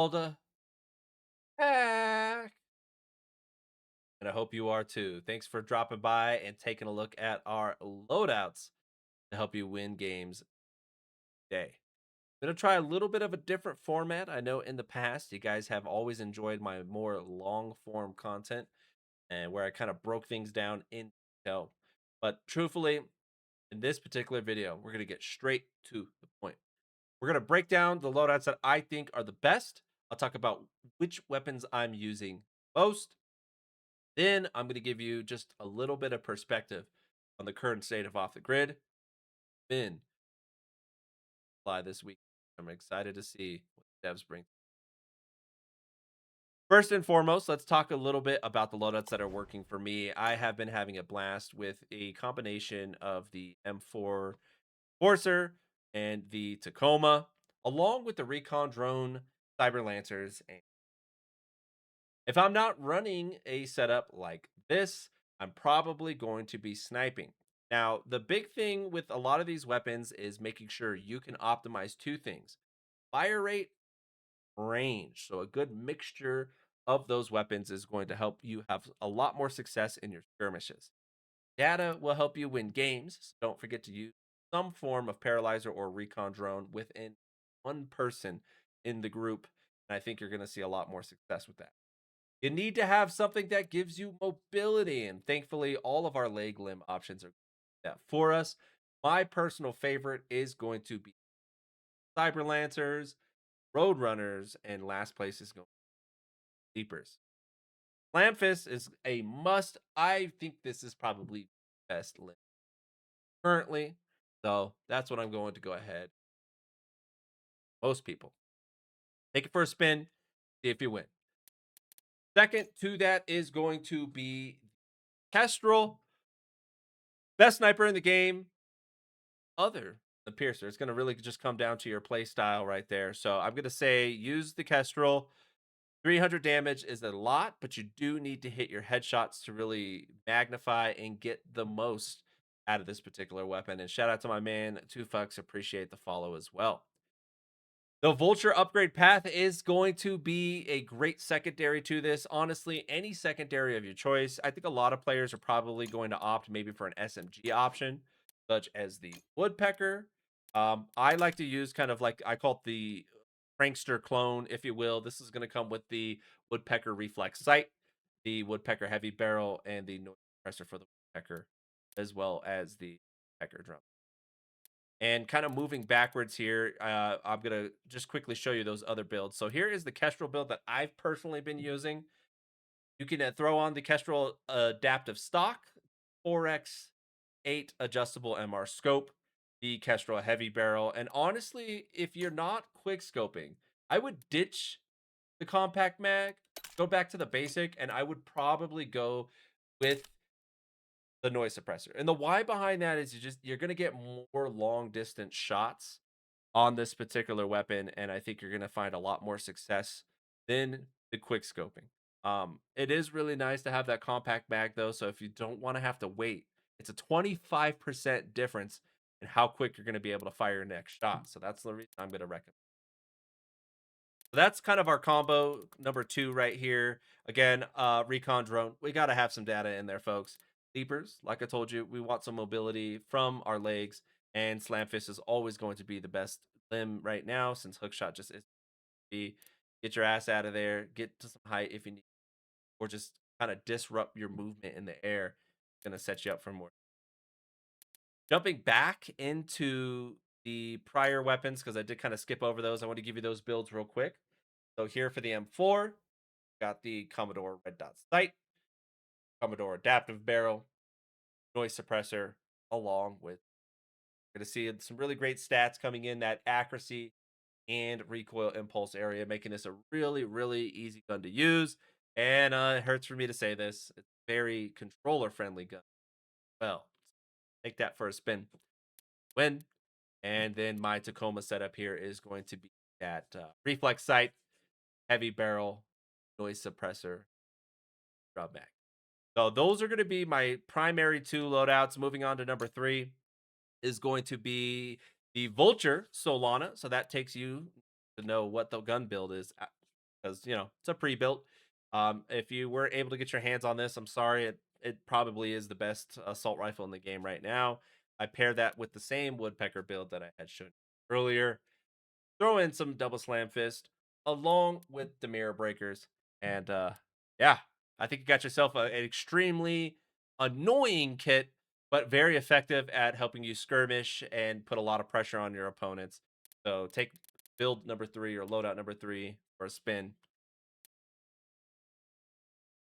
All the heck. And I hope you are too. Thanks for dropping by and taking a look at our loadouts to help you win games today. I'm going to try a little bit of a different format. I know in the past you guys have always enjoyed my more long form content and where I kind of broke things down in detail. But truthfully, in this particular video, we're going to get straight to the point. We're going to break down the loadouts that I think are the best. I'll talk about which weapons I'm using most. Then I'm going to give you just a little bit of perspective on the current state of Off the Grid. Then fly this week. I'm excited to see what the devs bring. First and foremost, let's talk a little bit about the loadouts that are working for me. I have been having a blast with a combination of the M4 Forcer and the Tacoma, along with the Recon Drone, Cyber Lancers. And if I'm not running a setup like this, I'm probably going to be sniping. Now, the big thing with a lot of these weapons is making sure you can optimize two things: fire rate, range. So, a good mixture of those weapons is going to help you have a lot more success in your skirmishes. Data will help you win games. So don't forget to use some form of paralyzer or recon drone within one person in the group. And I think you're going to see a lot more success with that. You need to have something that gives you mobility. And thankfully, all of our leg limb options are that for us. My personal favorite is going to be Cyber Lancers, Road Runners, and last place is going Sleepers. Slamfist is a must. I think this is probably best limb currently. So that's what I'm going to go ahead. Most people take it for a spin, see if you win. Second to that is going to be Kestrel, best sniper in the game, other than Piercer. It's going to really just come down to your play style right there. So I'm going to say use the Kestrel. 300 damage is a lot, but you do need to hit your headshots to really magnify and get the most out of this particular weapon. And shout out to my man, Two Fucks. Appreciate the follow as well. The Vulture upgrade path is going to be a great secondary to this. Honestly, any secondary of your choice. I think a lot of players are probably going to opt maybe for an SMG option, such as the Woodpecker. I like to use kind of like I call it the prankster clone, if you will. This is going to come with the Woodpecker reflex sight, the Woodpecker heavy barrel, and the noise suppressor for the Woodpecker, as well as the Pecker drum. And kind of moving backwards here, I'm going to just quickly show you those other builds. So here is the Kestrel build that I've personally been using. You can throw on the Kestrel adaptive stock, 4x8 adjustable MR scope, the Kestrel heavy barrel. And honestly, if you're not quick scoping, I would ditch the compact mag, go back to the basic, and I would probably go with the noise suppressor. And the why behind that is you're going to get more long distance shots on this particular weapon, and I think you're going to find a lot more success than the quick scoping. It is really nice to have that compact mag though, so if you don't want to have to wait, it's a 25% difference in how quick you're going to be able to fire your next shot. So that's the reason I'm going to recommend. So that's kind of our combo number two right here. Again, recon drone. We got to have some data in there, folks. Leapers, like I told you, we want some mobility from our legs, and slam fist is always going to be the best limb right now since hookshot just is be get your ass out of there, get to some height if you need, or just kind of disrupt your movement in the air. It's gonna set you up for more. Jumping back into the prior weapons because I did kind of skip over those. I want to give you those builds real quick. So here for the M4, got the Commodore Red Dot Sight, Commodore Adaptive Barrel, Noise Suppressor, along with going to see some really great stats coming in that accuracy and recoil impulse area, making this a really, really easy gun to use. And it hurts for me to say this. It's a very controller friendly gun. Well, take that for a spin. Win. And then my Tacoma setup here is going to be that reflex sight, heavy barrel, noise suppressor, drop back. So those are going to be my primary two loadouts. Moving on to number three is going to be the Vulture Solana. So that takes you to know what the gun build is because it's a pre-built. If you were able to get your hands on this, I'm sorry, it probably is the best assault rifle in the game right now. I pair that with the same woodpecker build that I had shown earlier. Throw in some double slam fist along with the mirror breakers, and yeah, I think you got yourself an extremely annoying kit, but very effective at helping you skirmish and put a lot of pressure on your opponents. So take build number 3 or loadout number 3 for a spin.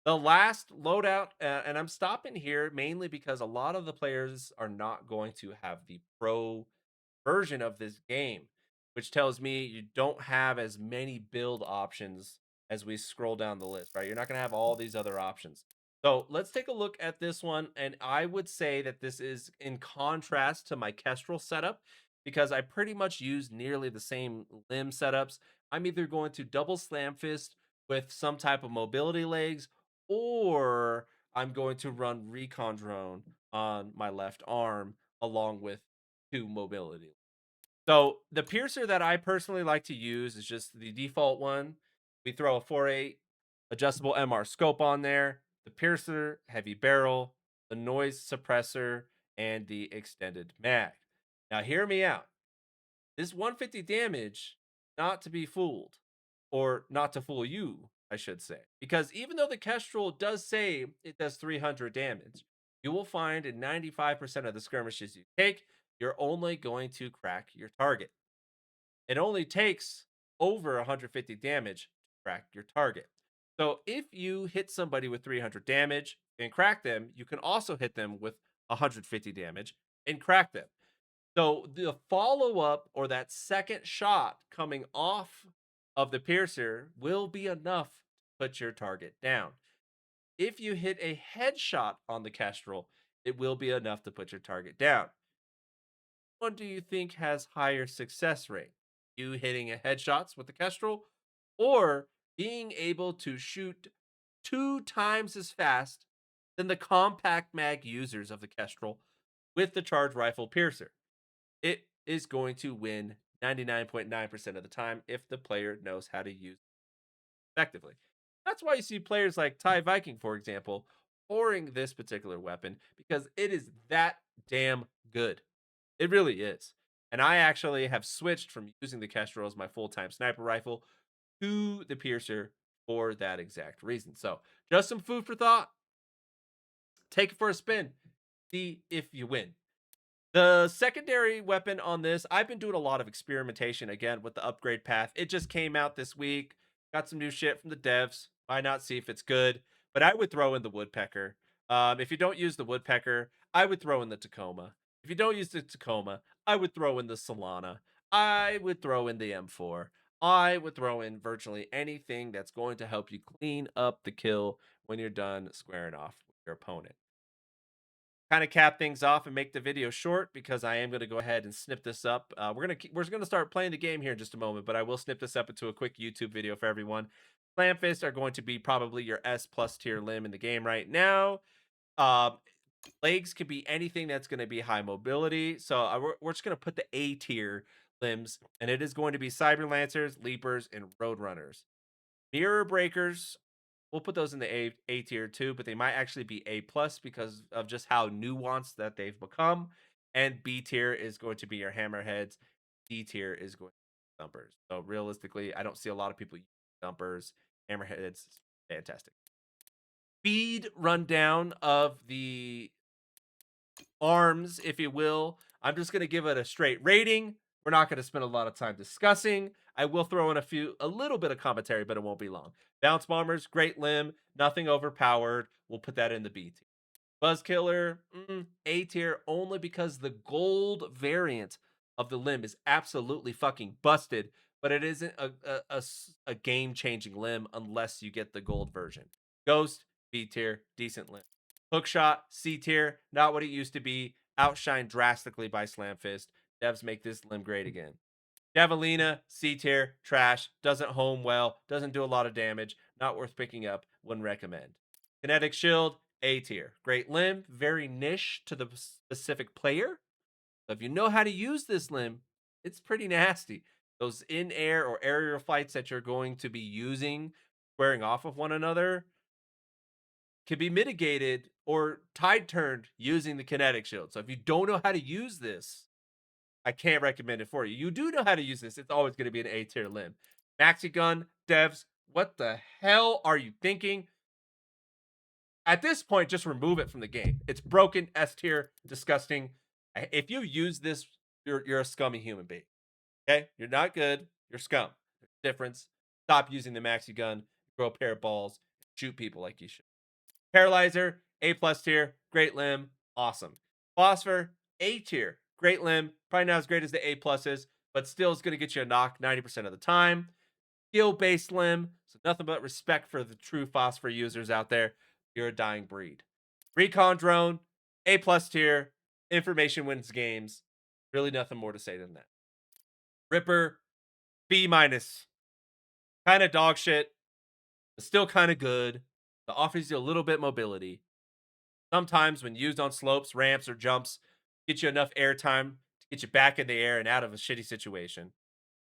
The last loadout, and I'm stopping here mainly because a lot of the players are not going to have the pro version of this game, which tells me you don't have as many build options as we scroll down the list, right? You're not going to have all these other options. So let's take a look at this one. And I would say that this is in contrast to my Kestrel setup because I pretty much use nearly the same limb setups. I'm either going to double slam fist with some type of mobility legs, or I'm going to run recon drone on my left arm along with two mobility. So the piercer that I personally like to use is just the default one. We throw a 4.8 adjustable MR scope on there, the piercer, heavy barrel, the noise suppressor, and the extended mag. Now hear me out. This 150 damage, not to be fooled, or not to fool you, I should say. Because even though the Kestrel does say it does 300 damage, you will find in 95% of the skirmishes you take, you're only going to crack your target. It only takes over 150 damage to crack your target. So if you hit somebody with 300 damage and crack them, you can also hit them with 150 damage and crack them. So the follow up or that second shot coming off of the piercer will be enough to put your target down. If you hit a headshot on the Kestrel, it will be enough to put your target down. What do you think has higher success rate? You hitting a headshots with the Kestrel or being able to shoot 2 times as fast than the compact mag users of the Kestrel with the charge rifle piercer? It is going to win 99.9% of the time if the player knows how to use it effectively. That's why you see players like Ty Viking, for example, pouring this particular weapon because it is that damn good. It really is. And I actually have switched from using the Kestrel as my full-time sniper rifle to the Piercer for that exact reason. So, just some food for thought. Take it for a spin. See if you win. The secondary weapon on this, I've been doing a lot of experimentation again with the upgrade path. It just came out this week. Got some new shit from the devs. Why not see if it's good? But I would throw in the woodpecker. If you don't use the woodpecker, I would throw in the Tacoma. If you don't use the Tacoma, I would throw in the Solana. I would throw in the M4. I would throw in virtually anything that's going to help you clean up the kill when you're done squaring off with your opponent. Kind of cap things off and make the video short because I am going to go ahead and snip this up. We're gonna start playing the game here in just a moment, but I will snip this up into a quick YouTube video for everyone. Slamfist are going to be probably your S plus tier limb in the game right now. Uh, Legs could be anything that's going to be high mobility. So we're just going to put the A tier limbs, and it is going to be Cyber Lancers, Leapers, and Roadrunners. Mirror Breakers, we'll put those in the A tier too, but they might actually be A plus because of just how nuanced that they've become. And B tier is going to be your hammerheads. D tier is going to be dumpers. So realistically, I don't see a lot of people use dumpers. Hammerheads, fantastic. Speed rundown of the arms, if you will. I'm just going to give it a straight rating. We're not going to spend a lot of time discussing. I will throw in a little bit of commentary, but it won't be long. Bounce bombers, great limb, nothing overpowered. We'll put that in the B tier. Buzzkiller, A tier, only because the gold variant of the limb is absolutely fucking busted, but it isn't a game changing limb unless you get the gold version. Ghost, B tier, decent limb. Hookshot, C tier, not what it used to be, outshined drastically by Slamfist. Devs make this limb great again. Javelina, C tier, trash, doesn't home well, doesn't do a lot of damage, not worth picking up, wouldn't recommend. Kinetic Shield, A tier. Great limb, very niche to the specific player. So if you know how to use this limb, it's pretty nasty. those in-air or aerial fights that you're going to be using, squaring off of one another, can be mitigated or tide turned using the kinetic shield. So if you don't know how to use this, I can't recommend it for you. You do know how to use this, it's always going to be an A tier limb. Maxi gun, devs, what the hell are you thinking? At this point, just remove it from the game. It's broken, S tier, disgusting. If you use this, you're a scummy human being. Okay, you're not good. You're scum. There's a difference. Stop using the maxi gun. Grow a pair of balls. Shoot people like you should. Paralyzer, A plus tier, great limb, awesome. Phosphor, A tier, great limb, probably not as great as the A pluses, but still is going to get you a knock 90% of the time. Skill based limb, so nothing but respect for the true Phosphor users out there. You're a dying breed. Recon drone, A plus tier, information wins games. Really nothing more to say than that. Ripper, B minus, kind of dog shit, but still kind of good. It offers you a little bit mobility. Sometimes, when used on slopes, ramps, or jumps, get you enough airtime to get you back in the air and out of a shitty situation,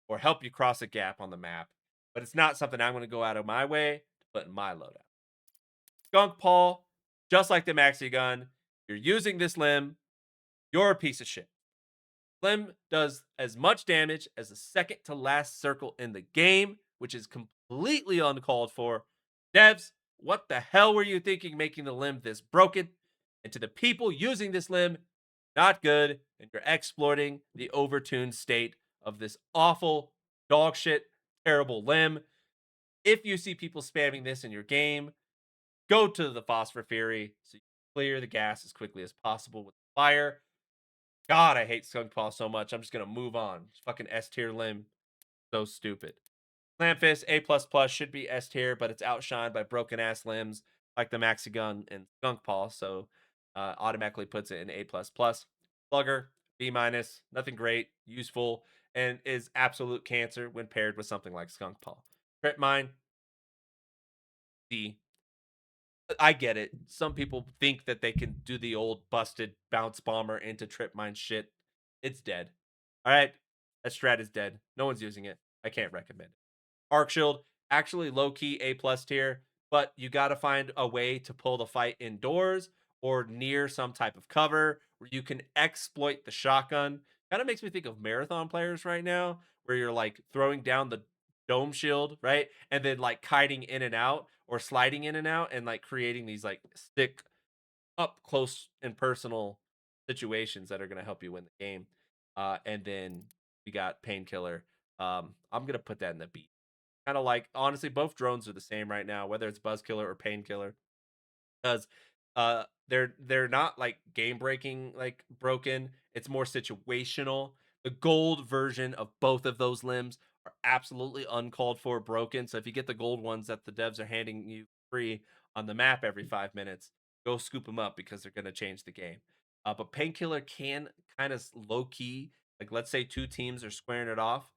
or help you cross a gap on the map. But it's not something I'm going to go out of my way to put in my loadout. Skunk Paw, just like the Maxi Gun, you're using this limb, you're a piece of shit. Limb does as much damage as the second to last circle in the game, which is completely uncalled for. Devs, what the hell were you thinking making the limb this broken? And to the people using this limb, not good, and you're exploiting the overtuned state of this awful, dog shit, terrible limb. If you see people spamming this in your game, go to the Phosphor Fury so you can clear the gas as quickly as possible with fire. God, I hate Skunk Paw so much. I'm just gonna move on. Fucking S tier limb. So stupid. Clamfist, A plus plus should be S tier, but it's outshined by broken ass limbs like the Maxi Gun and Skunk Paw, so automatically puts it in A plus plus. Slugger, B minus, nothing great, useful, and is absolute cancer when paired with something like Skunk Paw. Crit Mine, D. I get it. Some people think that they can do the old busted bounce bomber into trip mine shit. It's dead. All right. That strat is dead. No one's using it. I can't recommend it. Arc Shield, actually low key A plus tier, but you got to find a way to pull the fight indoors or near some type of cover where you can exploit the shotgun. Kind of makes me think of marathon players right now, where you're like throwing down the dome shield, right? And then like kiting in and out or sliding in and out and like creating these like stick up close and personal situations that are going to help you win the game. And then we got Painkiller. I'm going to put that in the B. Kind of like, honestly, both drones are the same right now, whether it's Buzzkiller or Painkiller, because they're not like game breaking, like broken. It's more situational. The gold version of both of those limbs are absolutely uncalled for broken. So if you get the gold ones that the devs are handing you free on the map every 5 minutes, go scoop them up because they're going to change the game. But Painkiller can kind of low key, like let's say two teams are squaring it off.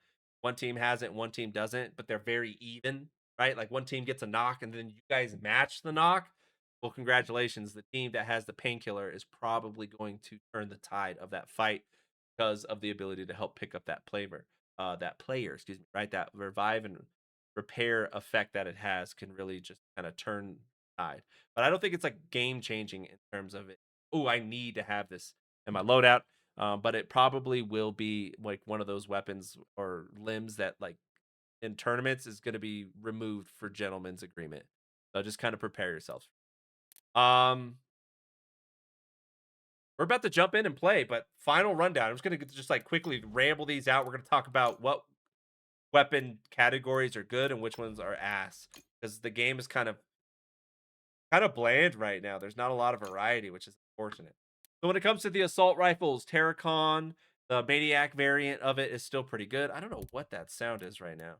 One team has it, one team doesn't, but they're very even, right? Like one team gets a knock and then you guys match the knock. Well, congratulations. The team that has the Painkiller is probably going to turn the tide of that fight because of the ability to help pick up that player, excuse me, right? That revive and repair effect that it has can really just kind of turn the tide. But I don't think it's like game changing in terms of it. Oh, I need to have this in my loadout. But it probably will be like one of those weapons or limbs that like in tournaments is going to be removed for gentleman's agreement. So just kind of prepare yourselves. Um, we're about to jump in and play, but final rundown. I'm just gonna just like quickly ramble these out. We're gonna talk about what weapon categories are good and which ones are ass, because the game is kind of bland right now. There's not a lot of variety, which is unfortunate. So when it comes to the assault rifles, Terracon, the Maniac variant of it is still pretty good. I don't know what that sound is right now.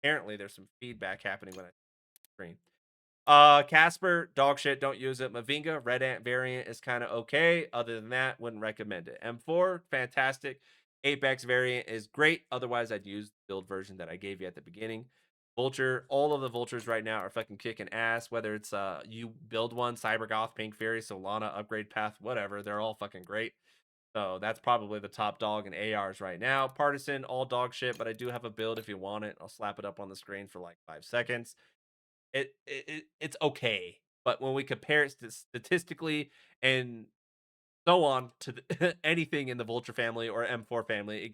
Apparently, there's some feedback happening when I screen. Casper, dog shit, don't use it. Mavinga, Red Ant variant is kind of okay. Other than that, wouldn't recommend it. M4, fantastic. Apex variant is great. Otherwise, I'd use the build version that I gave you at the beginning. Vulture, all of the vultures right now are fucking kicking ass. Whether it's you build one, Cybergoth, Pink Fury, Solana, Upgrade Path, whatever, they're all fucking great. So that's probably the top dog in ARs right now. Partisan, all dog shit, but I do have a build if you want it. I'll slap it up on the screen for like 5 seconds. It's okay, but when we compare it statistically and so on to anything in the Vulture family or M4 family, it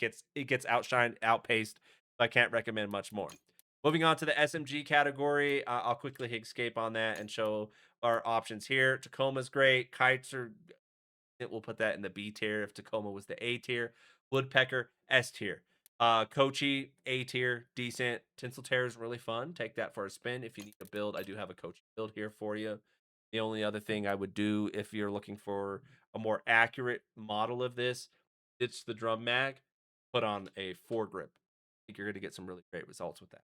gets outshined, outpaced. So I can't recommend much more. Moving on to the SMG category, I'll quickly hit escape on that and show our options here. Tacoma's great. Kites are we'll put that in the B tier if Tacoma was the A tier. Woodpecker, S tier. Kochi, A tier, decent. Tinsel Terror is really fun. Take that for a spin. If you need a build, I do have a Kochi build here for you. The only other thing I would do if you're looking for a more accurate model of this, it's the drum mag, put on a foregrip. I think you're going to get some really great results with that.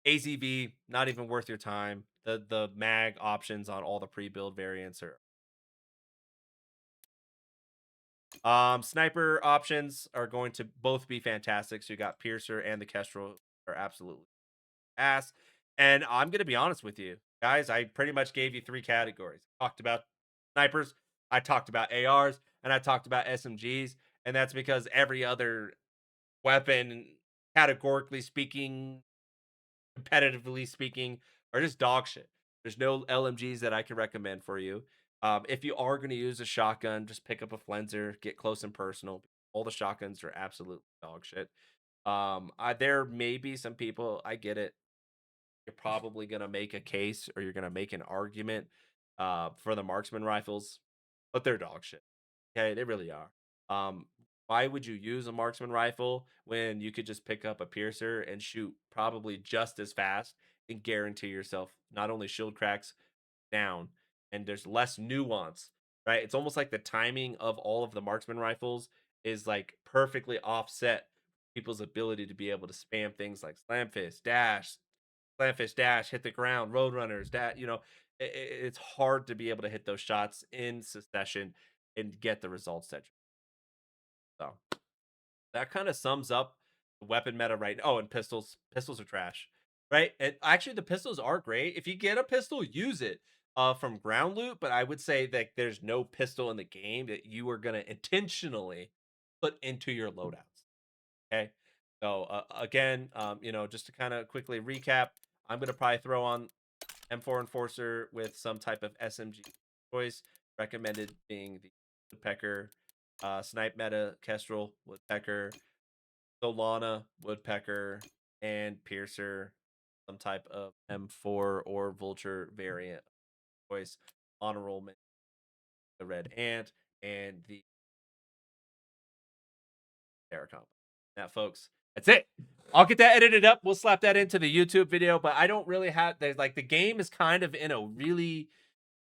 AZV, not even worth your time. The mag options on all the pre-build variants are sniper options are going to both be fantastic. So you got Piercer and the Kestrel are absolutely ass. And I'm gonna be honest with you, guys. I pretty much gave you 3 categories. Talked about snipers, I talked about ARs, and I talked about SMGs. And that's because every other weapon, categorically speaking, competitively speaking, are just dog shit. There's no LMGs that I can recommend for you. If you are going to use a shotgun, just pick up a Flenser, get close and personal. All the shotguns are absolute dog shit. There may be some people, I get it. You're probably going to make a case or you're going to make an argument for the marksman rifles, but they're dog shit. Okay, they really are. Um, why would you use a marksman rifle when you could just pick up a piercer and shoot probably just as fast and guarantee yourself not only shield cracks down and there's less nuance, right? It's almost like the timing of all of the marksman rifles is like perfectly offset people's ability to be able to spam things like slamfish dash, hit the ground, roadrunners, that it's hard to be able to hit those shots in succession and get the results that so that kind of sums up the weapon meta right now. Oh, and pistols. Pistols are trash, right? And actually, the pistols are great. If you get a pistol, use it from ground loot. But I would say that there's no pistol in the game that you are going to intentionally put into your loadouts. Okay. So again, just to kind of quickly recap, I'm going to probably throw on M4 Enforcer with some type of SMG choice. Recommended being the Woodpecker, Snipe Meta, Kestrel, Woodpecker, Solana, Woodpecker, and Piercer, some type of M4 or Vulture variant choice. Honorable mention, the Red Ant, and the Terracomp. Now, folks, that's it. I'll get that edited up. We'll slap that into the YouTube video, but I don't really have there's like the game is kind of in a really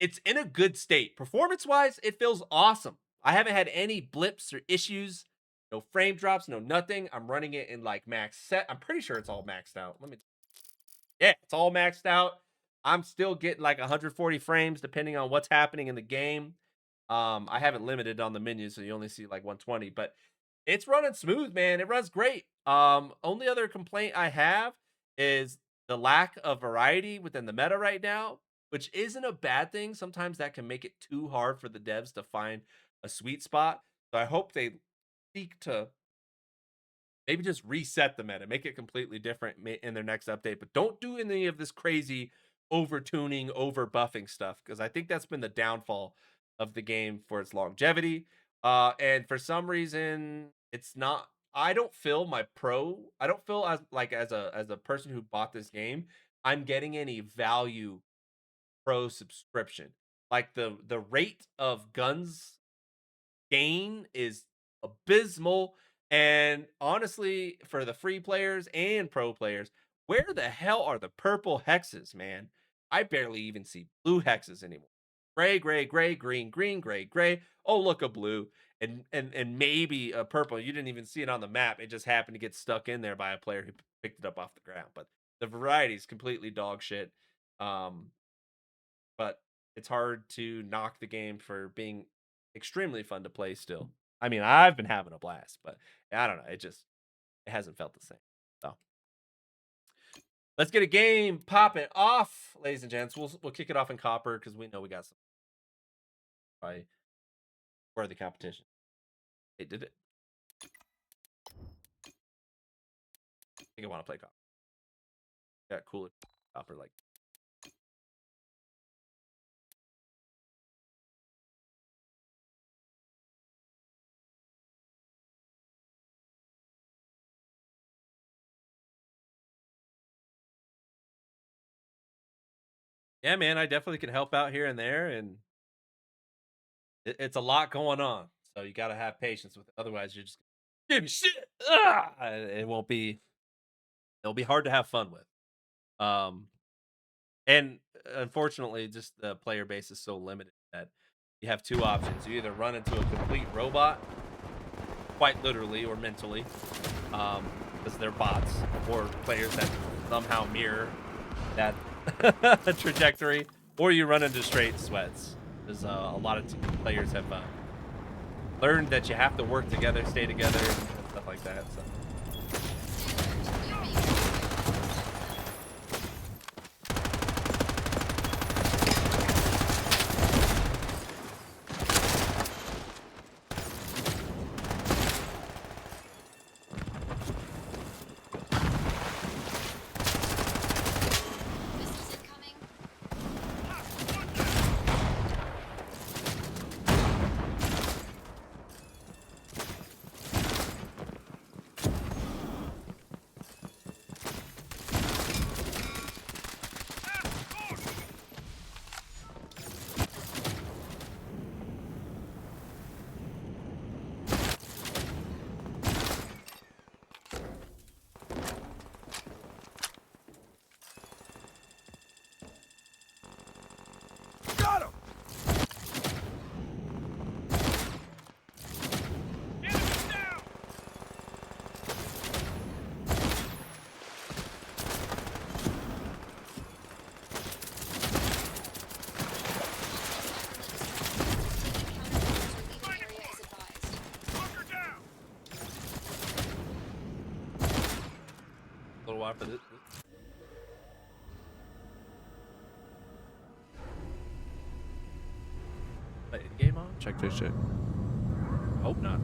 it's in a good state. Performance wise, it feels awesome. I haven't had any blips or issues, no frame drops, no nothing. I'm running it in like max set. I'm pretty sure it's all maxed out. Yeah, it's all maxed out. I'm still getting like 140 frames depending on what's happening in the game. I haven't limited on the menu, so you only see like 120, but it's running smooth, man. It runs great. Only other complaint I have is the lack of variety within the meta right now, which isn't a bad thing. Sometimes that can make it too hard for the devs to find a sweet spot. So I hope they seek to maybe just reset the meta, make it completely different in their next update, but don't do any of this crazy over tuning, over buffing stuff because I think that's been the downfall of the game for its longevity. And for some reason, it's not. I don't feel my pro. I don't feel as like as a person who bought this game. I'm getting any value pro subscription. Like the rate of guns gain is abysmal. And honestly, for the free players and pro players, where the hell are the purple hexes, man? I barely even see blue hexes anymore. Gray, gray, gray, green, green, gray, gray. Oh, look, a blue. And maybe a purple. You didn't even see it on the map. It just happened to get stuck in there by a player who picked it up off the ground. But the variety is completely dog shit. Um, but it's hard to knock the game for being extremely fun to play still. I mean, I've been having a blast, but I don't know. It hasn't felt the same. So let's get a game popping off, ladies and gents. We'll kick it off in copper because we know we got some. Right. for the competition. Hey, did it? I think I want to play copper. Yeah, cool. Copper like. Yeah, man, I definitely can help out here and there, and it's a lot going on. So you got to have patience with it. Otherwise, you're just give me shit. It won't be. It'll be hard to have fun with. Um, and unfortunately, just the player base is so limited that you have two options. You either run into a complete robot, quite literally or mentally, because they're bots, or players that somehow mirror that trajectory, or you run into straight sweats. Because a lot of players have learned that you have to work together, stay together, and stuff like that. So. A little while for this. Game on? Check. Hope not.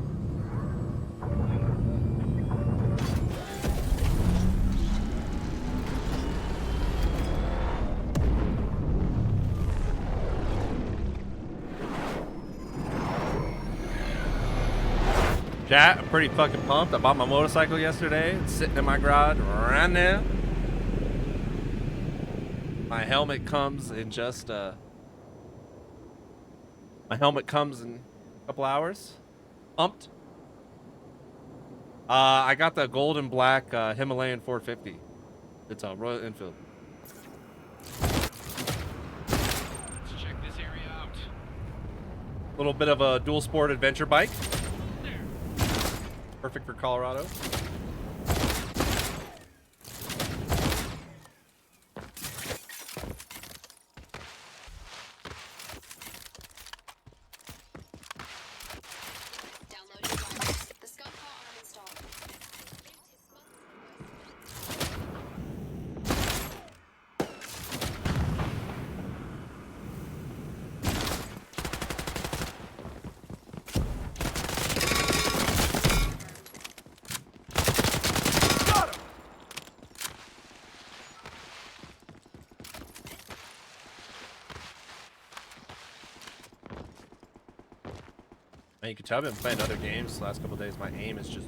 Chat, I'm pretty fucking pumped. I bought my motorcycle yesterday. It's sitting in my garage right now. My helmet comes in just my helmet comes in a couple hours. Pumped. I got the gold and black Himalayan 450. It's a Royal Enfield. Let's check this area out. A little bit of a dual sport adventure bike. Perfect for Colorado. Man, you can tell I've been playing other games the last couple days. My aim is just.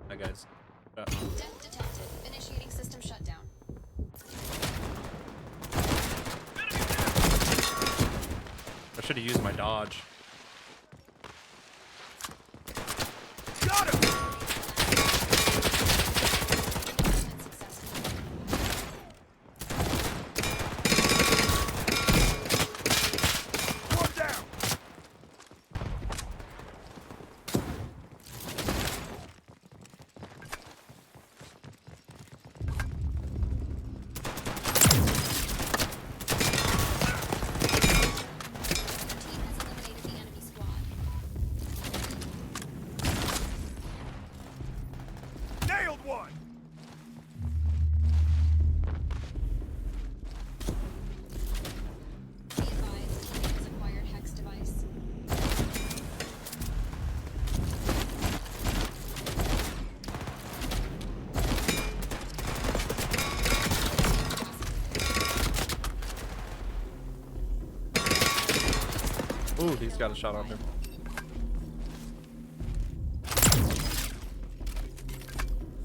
Hi guys. Death detected. Initiating system shutdown. I should have used my dodge. Got him! One down! Found one. Be advised, teammate has acquired Hex device. Ooh, he's got a shot on him.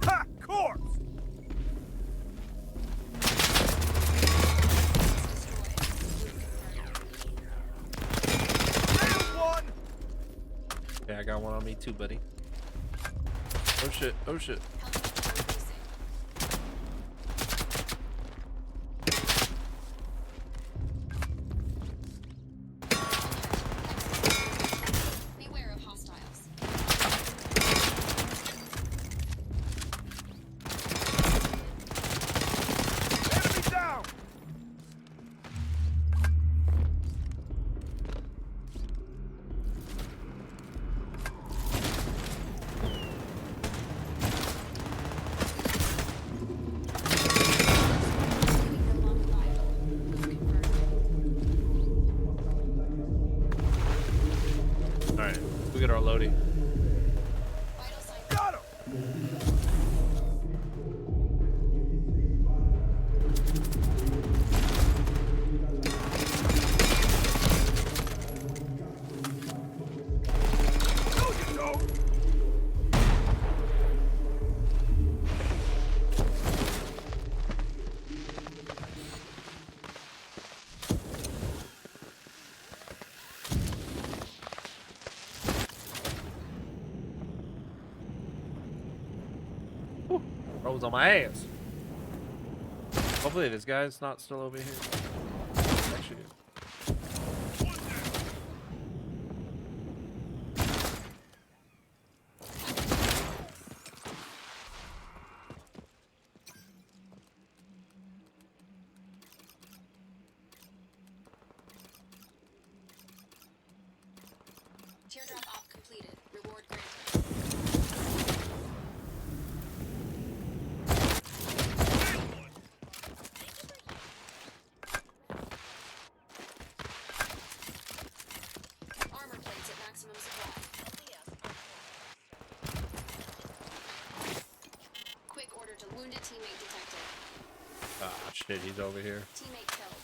Ha! Corpse! Found one! Yeah, I got one on me too, buddy. Oh shit, oh shit. Beware of hostiles. Enemy down! Alright, we get our loading. Vital sign. Got him! No, you don't! Rolls on my ass. Hopefully this guy's not still over here. Actually, Teardrop op completed. Reward granted. Armor plates at maximum supply. Quick order to wounded teammate detected. ah shit, he's over here. Teammate killed.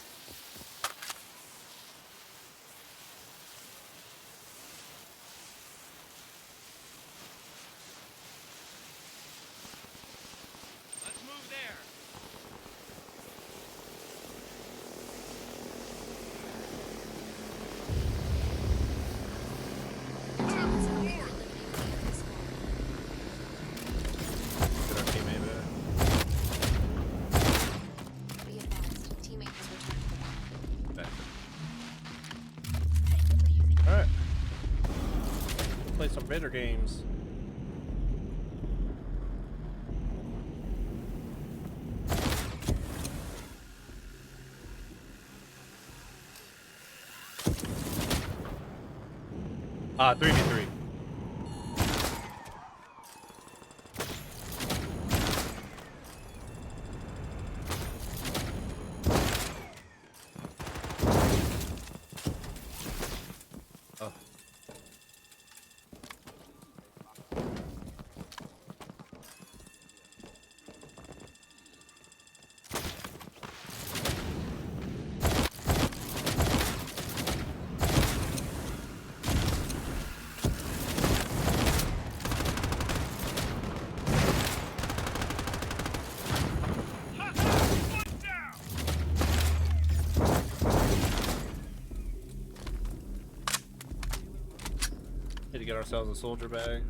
Let's move there. Get our teammate back. Be advised, teammate has returned. Back. Alright. Play some better games. Ah, 3v3. Oh. Ha ha! One down! Need to get ourselves a soldier bag.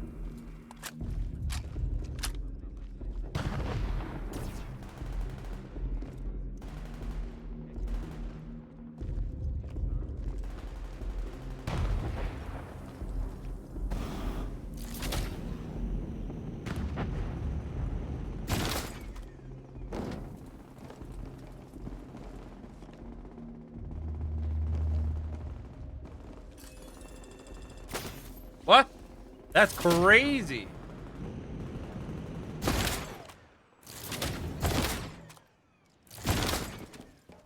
What? That's crazy.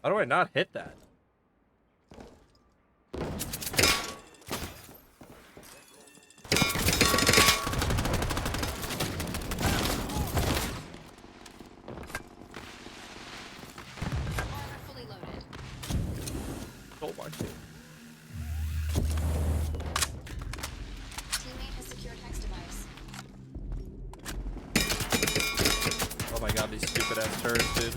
How do I not hit that? Armor fully loaded. Oh my god. Teammate has secured hex device. Oh my god, these stupid ass turrets, dude.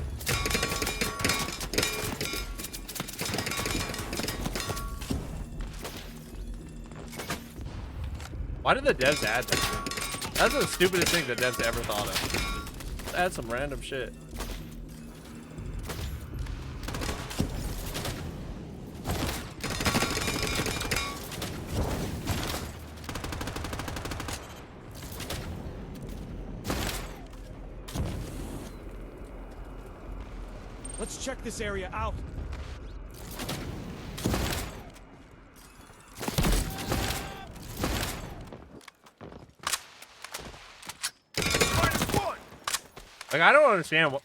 Why did the devs add that? That's the stupidest thing the devs ever thought of. Just add some random shit. Let's check this area out. -1. Like, I don't understand what.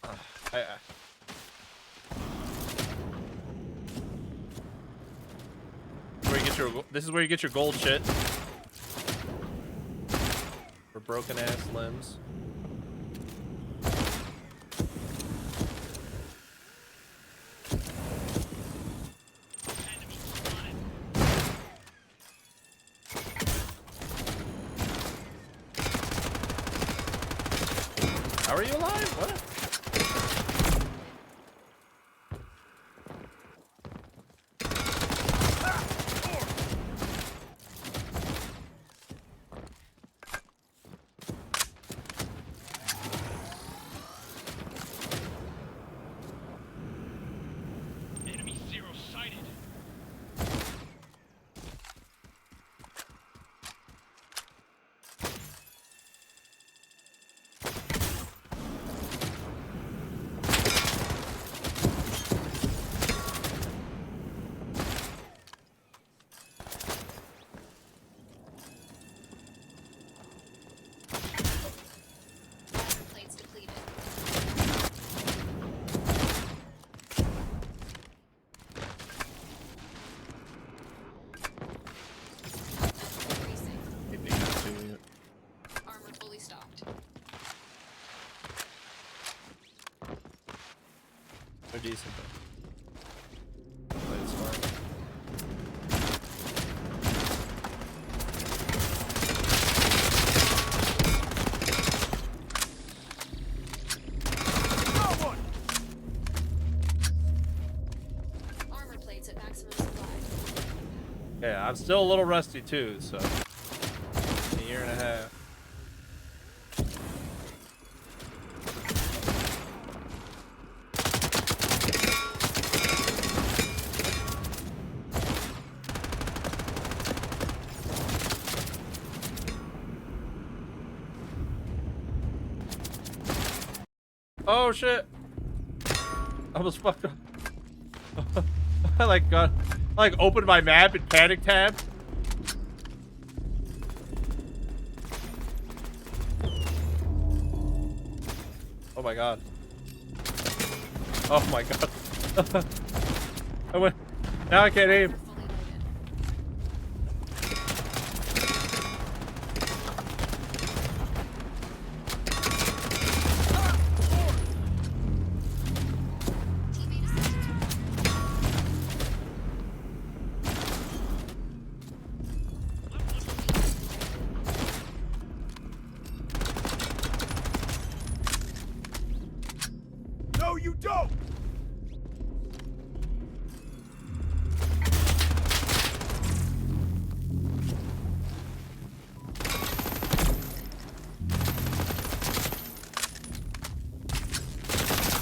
Where you get your, this is where you get your gold shit. For broken ass limbs. Enemy spotted. How are you alive? What? Enemy zero sighted. Armor plates depleted. Increasing. Armor fully stocked. They're decent though. Played smart. Got one. Armor plates at maximum supply. Yeah, I'm still a little rusty too, so. A year and a half. Oh shit! I almost fucked up. I like opened my map and panic tab. Oh my god. Oh my god. I went. Now I can't aim. Armor fully loaded. Teammate assisted. No, you don't.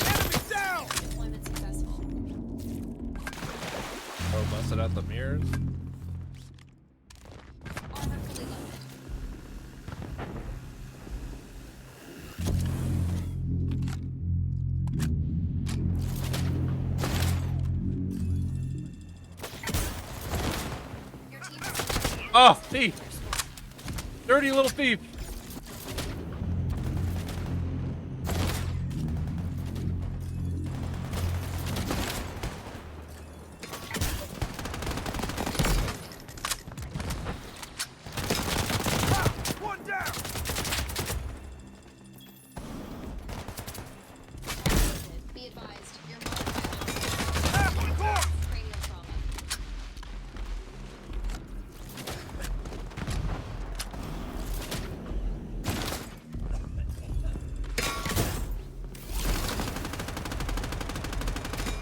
Enemy down. Deployment successful. Oh, busted out the mirrors. Armor fully loaded. Your team has secured Oh, thief! their spawn. Dirty little thief!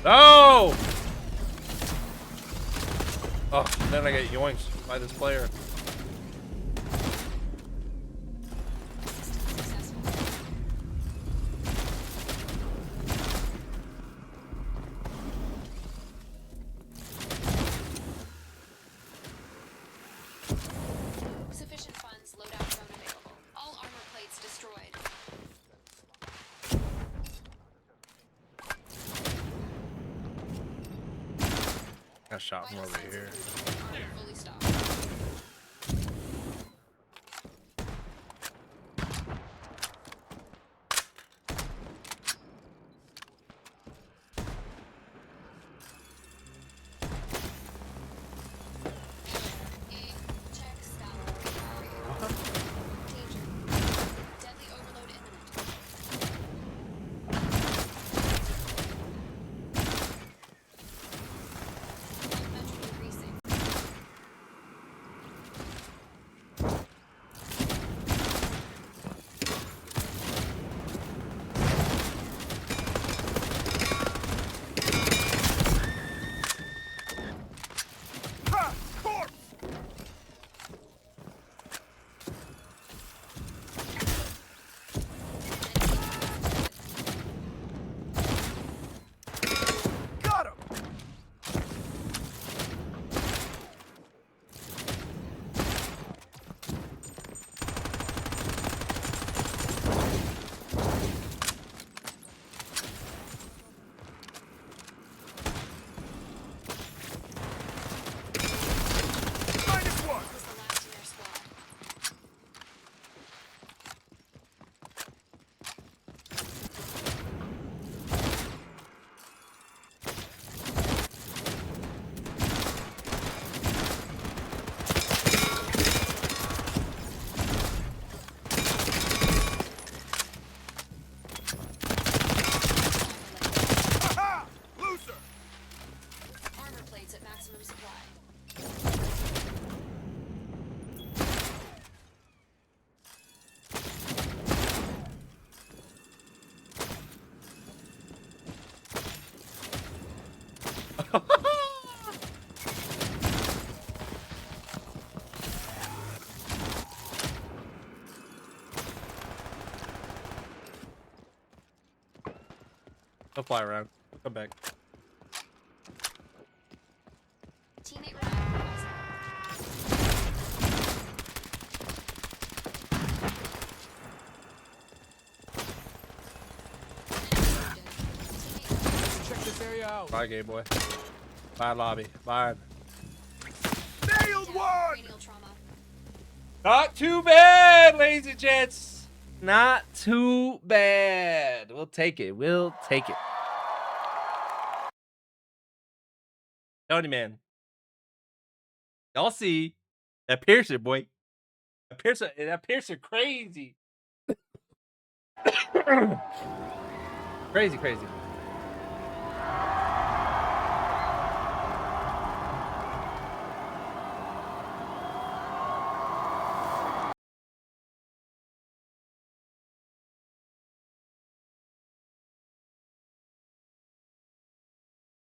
No! Oh, then I get yoinked by this player. System successful. Sufficient funds, loadout zone available. All armor plates destroyed. Got shot from Vital over signs here. improving. Armor fully stocked. Aim, check, stop. Danger. Deadly overload imminent. Metro increasing. Ha! Corpse! Got him! Minus one! Was the last in their squad. Ha! Loser! Armor plates at maximum supply. They'll fly around. They'll come back. Teammate revived. Check this area out. Bye, gay boy. Bye, lobby. Bye. Nailed one! Cranial trauma. Not too bad, ladies and gents. Not too bad. We'll take it. We'll take it. Tony, man. Y'all see that Piercer, boy. That Piercer crazy. Crazy, crazy.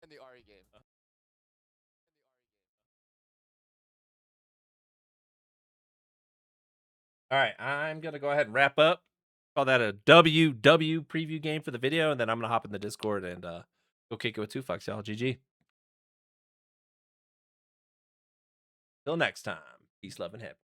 In the RE game. All right, I'm gonna go ahead and wrap up. Call that a WW preview game for the video, and then I'm gonna hop in the Discord and go kick it with 2Fucks, y'all. GG. Till next time. Peace, love, and happiness.